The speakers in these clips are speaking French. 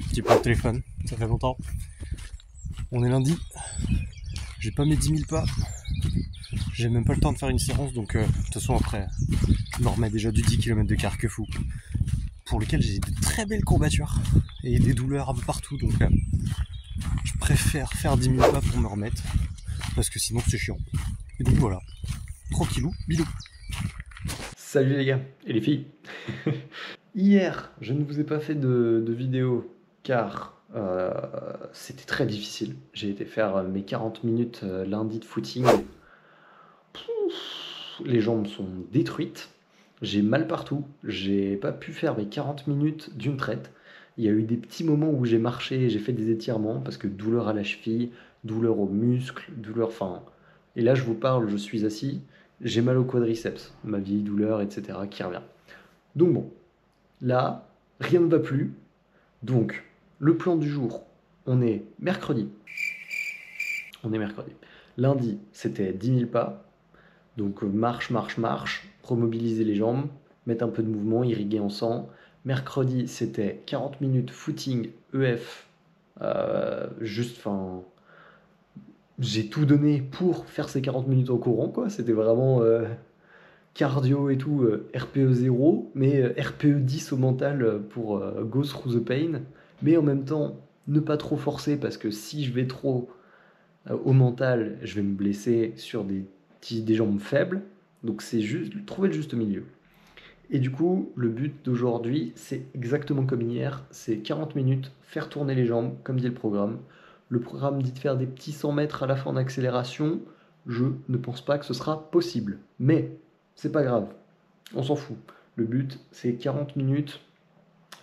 Petit peu de téléphone, ça fait longtemps. On est lundi, j'ai pas mes 10 000 pas, j'ai même pas le temps de faire une séance, donc de toute façon après, je me remets déjà du 10 km de Carquefou, pour lequel j'ai de très belles courbatures et des douleurs un peu partout, donc je préfère faire 10 000 pas pour me remettre, parce que sinon c'est chiant. Et donc voilà, tranquillou, bilou. Salut les gars et les filles. Hier, je ne vous ai pas fait de vidéo car c'était très difficile. J'ai été faire mes 40 minutes lundi de footing. Les jambes sont détruites. J'ai mal partout. J'ai pas pu faire mes 40 minutes d'une traite. Il y a eu des petits moments où j'ai marché, j'ai fait des étirements parce que douleur à la cheville, douleur aux muscles, douleur. Enfin. Et là, je vous parle, je suis assis, j'ai mal au quadriceps, ma vieille douleur, etc. qui revient. Donc bon, là, rien ne va plus. Donc, le plan du jour, on est mercredi. On est mercredi. Lundi, c'était 10 000 pas. Donc marche, marche, marche, remobiliser les jambes, mettre un peu de mouvement, irriguer en sang. Mercredi, c'était 40 minutes footing EF. Juste, enfin, j'ai tout donné pour faire ces 40 minutes en courant, quoi. C'était vraiment cardio et tout, RPE 0, mais RPE 10 au mental pour go through the pain. Mais en même temps, ne pas trop forcer parce que si je vais trop au mental, je vais me blesser sur des jambes faibles. Donc c'est juste trouver le juste milieu. Et du coup, le but d'aujourd'hui, c'est exactement comme hier, c'est 40 minutes, faire tourner les jambes, comme dit le programme. Le programme dit de faire des petits 100 mètres à la fin d'accélération. Je ne pense pas que ce sera possible. Mais c'est pas grave, on s'en fout. Le but, c'est 40 minutes,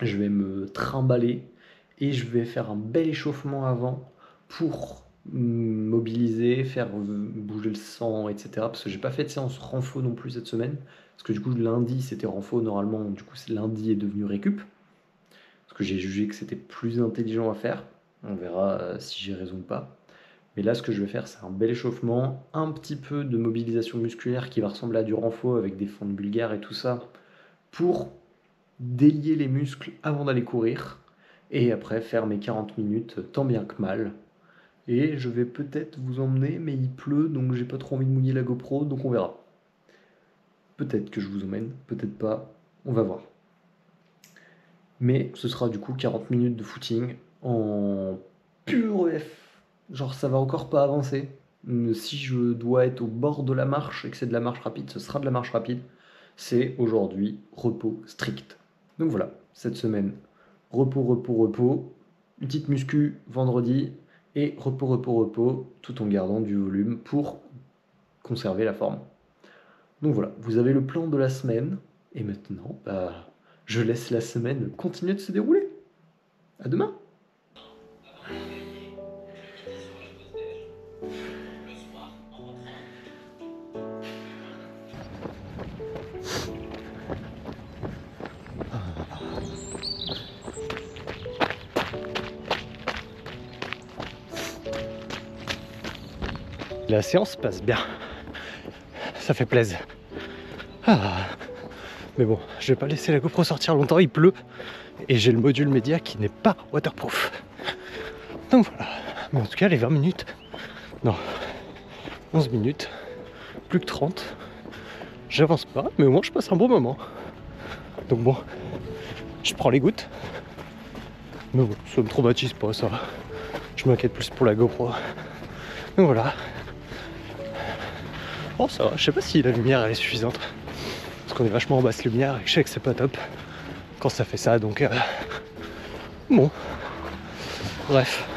je vais me trimballer et je vais faire un bel échauffement avant pour mobiliser, faire bouger le sang, etc. Parce que j'ai pas fait de séance renfo non plus cette semaine. Parce que du coup, lundi, c'était renfo normalement. Du coup, lundi est devenu récup. Parce que j'ai jugé que c'était plus intelligent à faire. On verra si j'ai raison ou pas. Mais là, ce que je vais faire, c'est un bel échauffement, un petit peu de mobilisation musculaire qui va ressembler à du renfo avec des fentes bulgares et tout ça, pour délier les muscles avant d'aller courir. Et après, faire mes 40 minutes, tant bien que mal. Et je vais peut-être vous emmener, mais il pleut, donc j'ai pas trop envie de mouiller la GoPro, donc on verra. Peut-être que je vous emmène, peut-être pas, on va voir. Mais ce sera du coup 40 minutes de footing en pur EF. Genre ça va encore pas avancer. Si je dois être au bord de la marche et que c'est de la marche rapide, ce sera de la marche rapide. C'est aujourd'hui repos strict. Donc voilà, cette semaine, repos, repos, repos. Une petite muscu vendredi et repos, repos, repos, tout en gardant du volume pour conserver la forme. Donc voilà, vous avez le plan de la semaine. Et maintenant, je laisse la semaine continuer de se dérouler. À demain. La séance passe bien, ça fait plaisir. Mais bon, je vais pas laisser la GoPro sortir longtemps, il pleut et j'ai le module média qui n'est pas waterproof. Donc voilà, mais en tout cas les 20 minutes, non, 11 minutes, plus que 30, j'avance pas, mais au moins je passe un bon moment. Donc bon, je prends les gouttes, mais bon, ça me traumatise pas ça, je m'inquiète plus pour la GoPro. Donc voilà. Oh ça va, je sais pas si la lumière elle est suffisante, parce qu'on est vachement en basse lumière et que je sais que c'est pas top quand ça fait ça, donc bon, bref,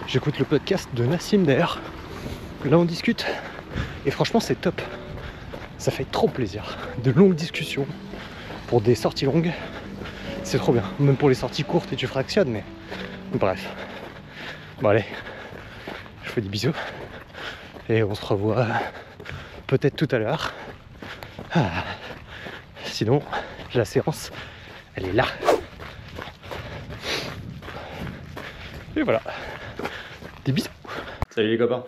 j'écoute le podcast de Nassim d'ailleurs, là on discute et franchement c'est top, ça fait trop plaisir, de longues discussions pour des sorties longues, c'est trop bien, même pour les sorties courtes et tu fractionnes, mais bref, bon allez, je fais des bisous et on se revoit peut-être tout à l'heure. Sinon la séance elle est là. Et voilà. Des bisous. Salut les copains.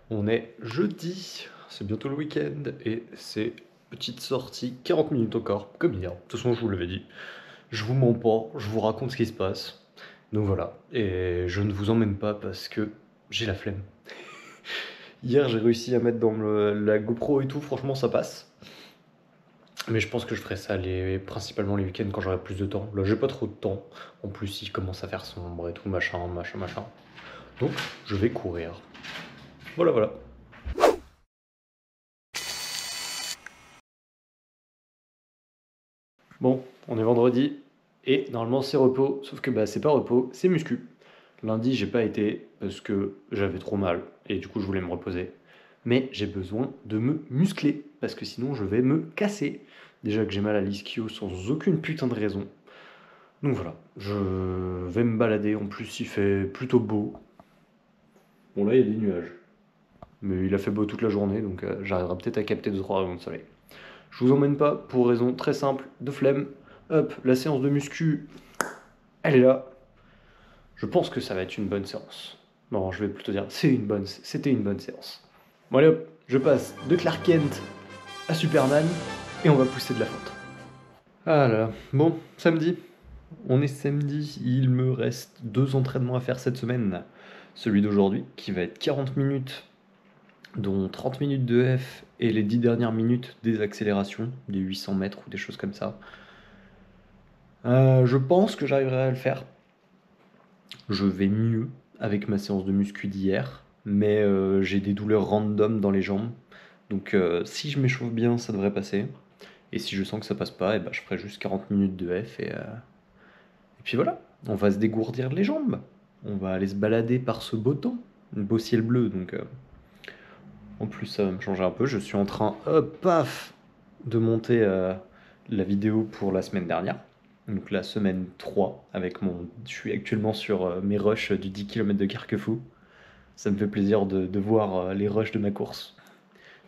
On est jeudi, c'est bientôt le week-end et c'est petite sortie, 40 minutes encore, comme hier. De toute façon, je vous l'avais dit. Je vous mens pas, je vous raconte ce qui se passe. Donc voilà, et je ne vous emmène pas parce que j'ai la flemme. Hier, j'ai réussi à mettre dans la GoPro et tout, franchement, ça passe. Mais je pense que je ferai ça principalement les week-ends quand j'aurai plus de temps. Là, j'ai pas trop de temps. En plus, il commence à faire sombre et tout, machin, machin, machin. Donc, je vais courir. Voilà, voilà. Bon, on est vendredi et normalement c'est repos, sauf que bah c'est pas repos, c'est muscu. Lundi, j'ai pas été parce que j'avais trop mal et du coup je voulais me reposer. Mais j'ai besoin de me muscler parce que sinon je vais me casser. Déjà que j'ai mal à l'ischio sans aucune putain de raison. Donc voilà, je vais me balader. En plus, il fait plutôt beau. Bon, là, il y a des nuages. Mais il a fait beau toute la journée, donc j'arriverai peut-être à capter 2-3 rayons de soleil. Je vous emmène pas pour raison très simple de flemme. Hop, la séance de muscu, elle est là. Je pense que ça va être une bonne séance. Non, je vais plutôt dire c'était une bonne séance. Bon allez hop, je passe de Clark Kent à Superman et on va pousser de la fonte. Ah là là, bon, samedi. On est samedi, il me reste 2 entraînements à faire cette semaine. Celui d'aujourd'hui, qui va être 40 minutes, dont 30 minutes de F et les 10 dernières minutes des accélérations, des 800 mètres ou des choses comme ça. Je pense que j'arriverai à le faire. Je vais mieux avec ma séance de muscu d'hier, mais j'ai des douleurs random dans les jambes. Donc si je m'échauffe bien, ça devrait passer. Et si je sens que ça passe pas, et ben, je ferai juste 40 minutes de F et puis voilà, on va se dégourdir les jambes. On va aller se balader par ce beau temps, un beau ciel bleu. Donc en plus, ça va me changer un peu. Je suis en train, hop, paf, de monter la vidéo pour la semaine dernière. Donc la semaine 3, avec je suis actuellement sur mes rushs du 10 km de Carquefou. Ça me fait plaisir de voir les rushs de ma course.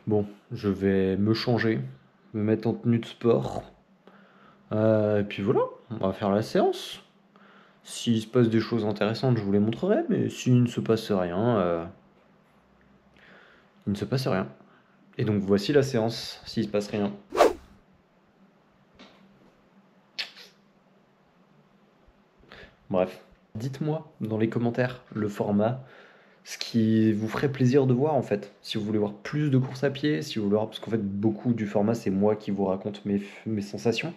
Bon, je vais me changer, me mettre en tenue de sport. Et puis voilà, on va faire la séance. S'il se passe des choses intéressantes, je vous les montrerai, mais s'il ne se passe rien, il ne se passe rien. Et donc voici la séance, s'il se passe rien. Bref, dites-moi dans les commentaires le format, ce qui vous ferait plaisir de voir en fait. Si vous voulez voir plus de courses à pied, si vous voulez voir, parce qu'en fait beaucoup du format c'est moi qui vous raconte mes sensations.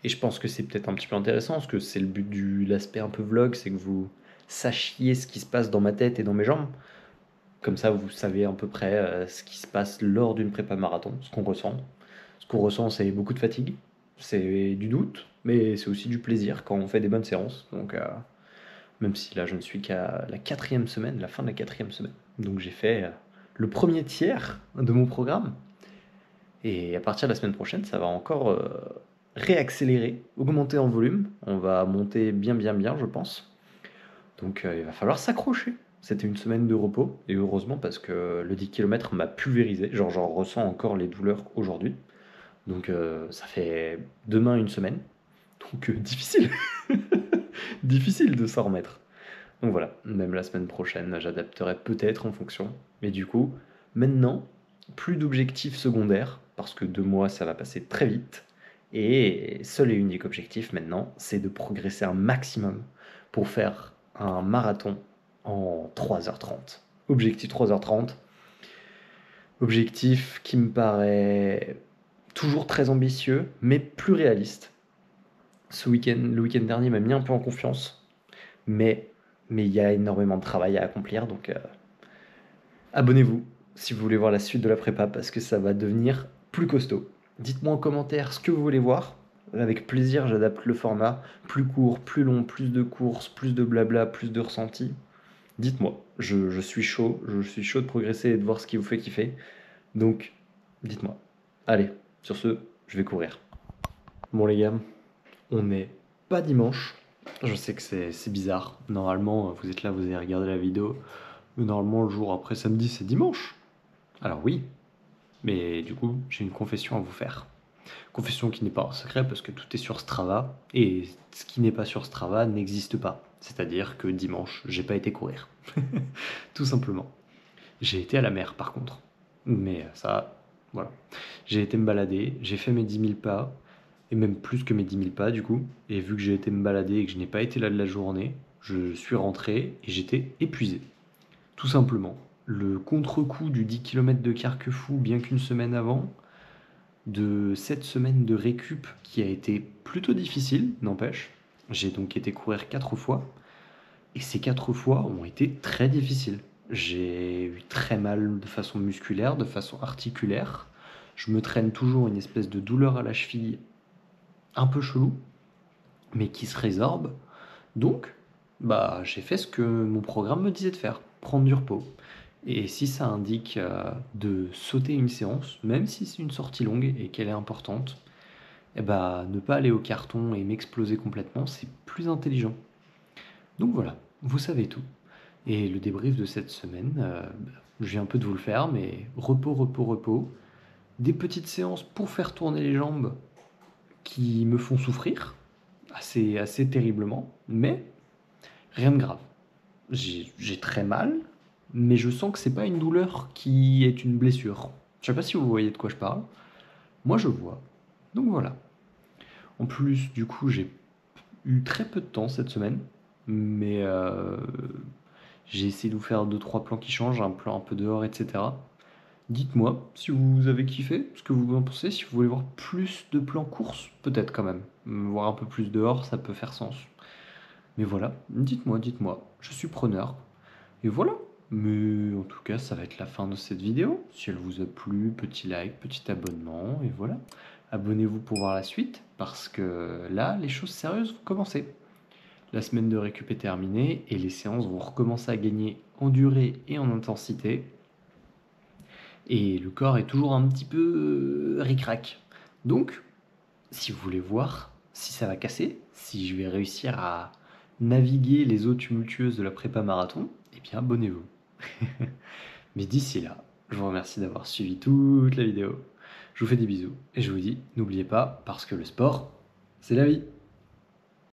Et je pense que c'est peut-être un petit peu intéressant, parce que c'est le but de l'aspect un peu vlog, c'est que vous sachiez ce qui se passe dans ma tête et dans mes jambes. Comme ça, vous savez à peu près ce qui se passe lors d'une prépa marathon, ce qu'on ressent. Ce qu'on ressent, c'est beaucoup de fatigue, c'est du doute, mais c'est aussi du plaisir quand on fait des bonnes séances. Donc, même si là, je ne suis qu'à la 4e semaine, la fin de la 4e semaine. Donc, j'ai fait le premier tiers de mon programme. Et à partir de la semaine prochaine, ça va encore réaccélérer, augmenter en volume. On va monter bien, bien, bien, je pense. Donc il va falloir s'accrocher. C'était une semaine de repos, et heureusement parce que le 10 km m'a pulvérisé. Genre j'en ressens encore les douleurs aujourd'hui. Donc ça fait demain une semaine. Donc difficile. Difficile de s'en remettre. Donc voilà, même la semaine prochaine, j'adapterai peut-être en fonction. Mais du coup, maintenant, plus d'objectifs secondaires, parce que 2 mois, ça va passer très vite. Et seul et unique objectif maintenant, c'est de progresser un maximum pour faire un marathon en 3h30. Objectif 3h30. Objectif qui me paraît toujours très ambitieux, mais plus réaliste. Le week-end dernier m'a mis un peu en confiance, mais il y a énormément de travail à accomplir, donc abonnez-vous si vous voulez voir la suite de la prépa, parce que ça va devenir plus costaud. Dites-moi en commentaire ce que vous voulez voir. Avec plaisir, j'adapte le format. Plus court, plus long, plus de courses, plus de blabla, plus de ressenti. Dites-moi, je suis chaud de progresser et de voir ce qui vous fait kiffer. Donc, dites-moi. Allez, sur ce, je vais courir. Bon les gars, on n'est pas dimanche. Je sais que c'est bizarre. Normalement, vous êtes là, vous avez regardé la vidéo. Mais normalement, le jour après samedi, c'est dimanche. Alors oui, mais du coup, j'ai une confession à vous faire. Confession qui n'est pas un secret parce que tout est sur Strava. Et ce qui n'est pas sur Strava n'existe pas. C'est-à-dire que dimanche, j'ai pas été courir. Tout simplement. J'ai été à la mer par contre. Mais ça, voilà. J'ai été me balader, j'ai fait mes 10 000 pas. et même plus que mes 10 000 pas du coup. Et vu que j'ai été me balader et que je n'ai pas été là de la journée, je suis rentré et j'étais épuisé. Tout simplement. Le contre-coup du 10 km de Carquefou, bien qu'une semaine avant, de cette semaine de récup qui a été plutôt difficile, n'empêche. J'ai donc été courir 4 fois, et ces 4 fois ont été très difficiles. J'ai eu très mal de façon musculaire, de façon articulaire. Je me traîne toujours une espèce de douleur à la cheville un peu chelou, mais qui se résorbe. Donc, bah, j'ai fait ce que mon programme me disait de faire, prendre du repos. Et si ça indique de sauter une séance, même si c'est une sortie longue et qu'elle est importante, eh bah, ne pas aller au carton et m'exploser complètement, c'est plus intelligent. Donc voilà, vous savez tout. Et le débrief de cette semaine, je viens un peu de vous le faire, mais repos, repos, repos. Des petites séances pour faire tourner les jambes qui me font souffrir, assez terriblement, mais rien de grave. J'ai très mal, mais je sens que c'est pas une douleur qui est une blessure. Je sais pas si vous voyez de quoi je parle. Moi, je vois. Donc voilà. En plus, du coup, j'ai eu très peu de temps cette semaine, mais j'ai essayé de vous faire deux trois plans qui changent, un plan un peu dehors, etc. Dites-moi si vous avez kiffé, ce que vous en pensez, si vous voulez voir plus de plans courses, peut-être quand même. Voir un peu plus dehors, ça peut faire sens. Mais voilà, dites-moi, je suis preneur. Et voilà. Mais en tout cas, ça va être la fin de cette vidéo. Si elle vous a plu, petit like, petit abonnement, et voilà. Abonnez-vous pour voir la suite, parce que là, les choses sérieuses vont commencer. La semaine de récup est terminée, et les séances vont recommencer à gagner en durée et en intensité. Et le corps est toujours un petit peu ric-rac. Donc, si vous voulez voir si ça va casser, si je vais réussir à naviguer les eaux tumultueuses de la prépa marathon, eh bien abonnez-vous. Mais d'ici là, je vous remercie d'avoir suivi toute la vidéo. Je vous fais des bisous et je vous dis, n'oubliez pas, parce que le sport, c'est la vie.